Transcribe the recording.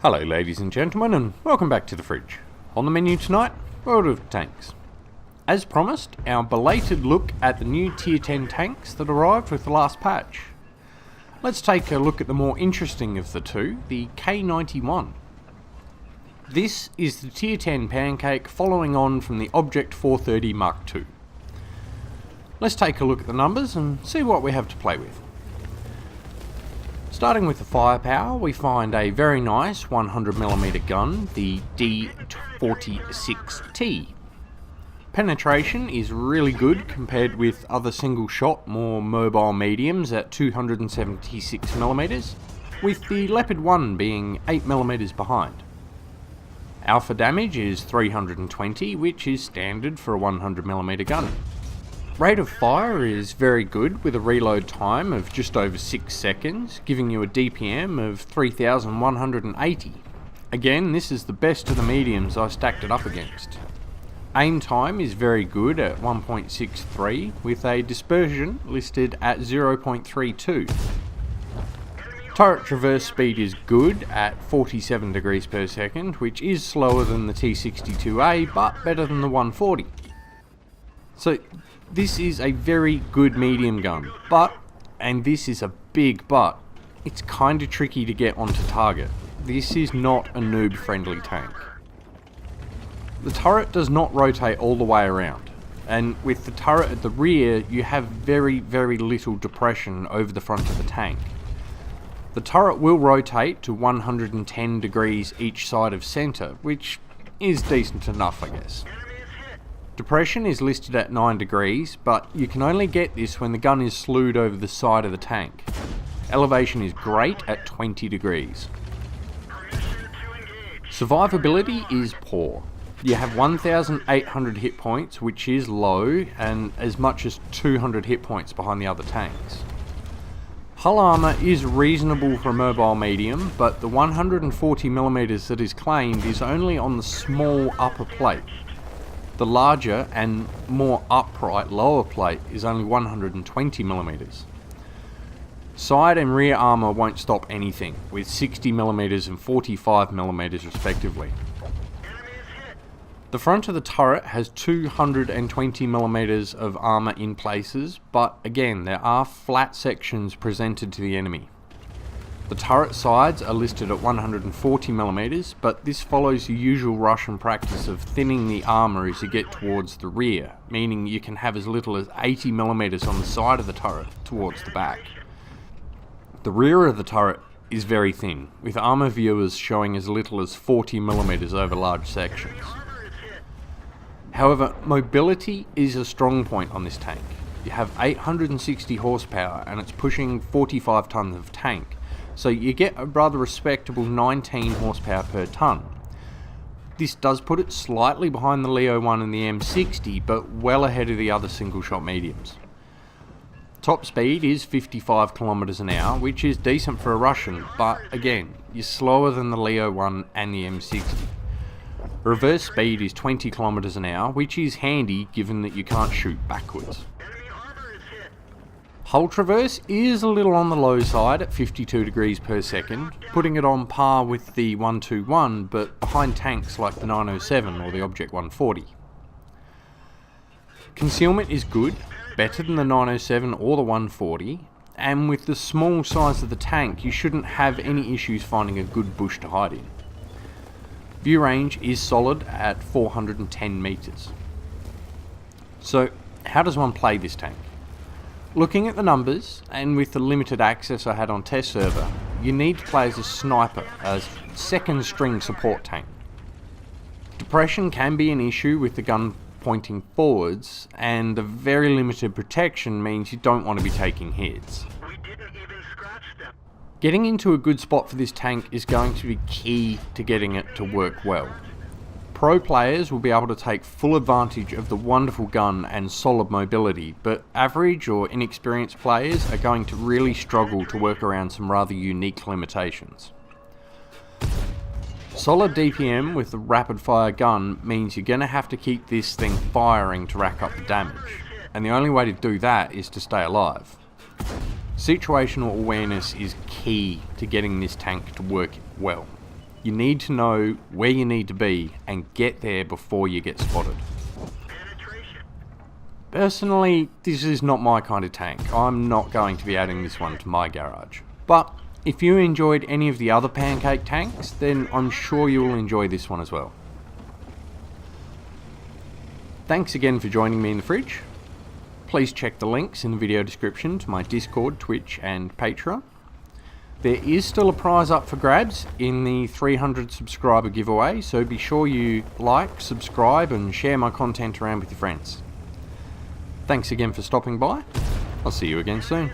Hello ladies and gentlemen, and welcome back to the fridge. On the menu tonight, World of Tanks. As promised, our belated look at the new Tier 10 tanks that arrived with the last patch. Let's take a look at the more interesting of the two, the K-91. This is the Tier 10 pancake following on from the Object 430 Mark II. Let's take a look at the numbers and see what we have to play with. Starting with the firepower, we find a very nice 100mm gun, the D46T. Penetration is really good compared with other single shot, more mobile mediums at 276mm, with the Leopard 1 being 8mm behind. Alpha damage is 320, which is standard for a 100mm gun. Rate of fire is very good with a reload time of just over 6 seconds, giving you a DPM of 3180. Again, this is the best of the mediums I stacked it up against. Aim time is very good at 1.63 with a dispersion listed at 0.32. Turret traverse speed is good at 47 degrees per second, which is slower than the T62A but better than the 140. So this is a very good medium gun, but, and this is a big but, it's kinda tricky to get onto target. This is not a noob friendly tank. The turret does not rotate all the way around, and with the turret at the rear you have very little depression over the front of the tank. The turret will rotate to 110 degrees each side of centre, which is decent enough I guess. Depression is listed at 9 degrees, but you can only get this when the gun is slewed over the side of the tank. Elevation is great at 20 degrees. Survivability is poor. You have 1,800 hit points, which is low, and as much as 200 hit points behind the other tanks. Hull armour is reasonable for a mobile medium, but the 140mm that is claimed is only on the small upper plate. The larger and more upright lower plate is only 120mm. Side and rear armour won't stop anything, with 60mm and 45mm respectively. The front of the turret has 220mm of armour in places, but again there are flat sections presented to the enemy. The turret sides are listed at 140mm, but this follows the usual Russian practice of thinning the armour as you get towards the rear, meaning you can have as little as 80mm on the side of the turret towards the back. The rear of the turret is very thin, with armour viewers showing as little as 40mm over large sections. However, mobility is a strong point on this tank. You have 860 horsepower and it's pushing 45 tonnes of tank. So you get a rather respectable 19 horsepower per tonne. This does put it slightly behind the Leo 1 and the M60, but well ahead of the other single shot mediums. Top speed is 55 km an hour, which is decent for a Russian, but again, you're slower than the Leo 1 and the M60. Reverse speed is 20 km an hour, which is handy given that you can't shoot backwards. Hull traverse is a little on the low side at 52 degrees per second, putting it on par with the 121 but behind tanks like the 907 or the Object 140. Concealment is good, better than the 907 or the 140, and with the small size of the tank you shouldn't have any issues finding a good bush to hide in. View range is solid at 410 metres. So how does one play this tank? Looking at the numbers, and with the limited access I had on test server, you need to play as a sniper, as second string support tank. Depression can be an issue with the gun pointing forwards, and the very limited protection means you don't want to be taking hits. Getting into a good spot for this tank is going to be key to getting it to work well. Pro players will be able to take full advantage of the wonderful gun and solid mobility, but average or inexperienced players are going to really struggle to work around some rather unique limitations. Solid DPM with the rapid fire gun means you're going to have to keep this thing firing to rack up the damage, and the only way to do that is to stay alive. Situational awareness is key to getting this tank to work well. You need to know where you need to be and get there before you get spotted. Personally, this is not my kind of tank. I'm not going to be adding this one to my garage. But if you enjoyed any of the other pancake tanks, then I'm sure you will enjoy this one as well. Thanks again for joining me in the fridge. Please check the links in the video description to my Discord, Twitch and Patreon. There is still a prize up for grabs in the 300 subscriber giveaway, so be sure you like, subscribe and share my content around with your friends. Thanks again for stopping by. I'll see you again soon.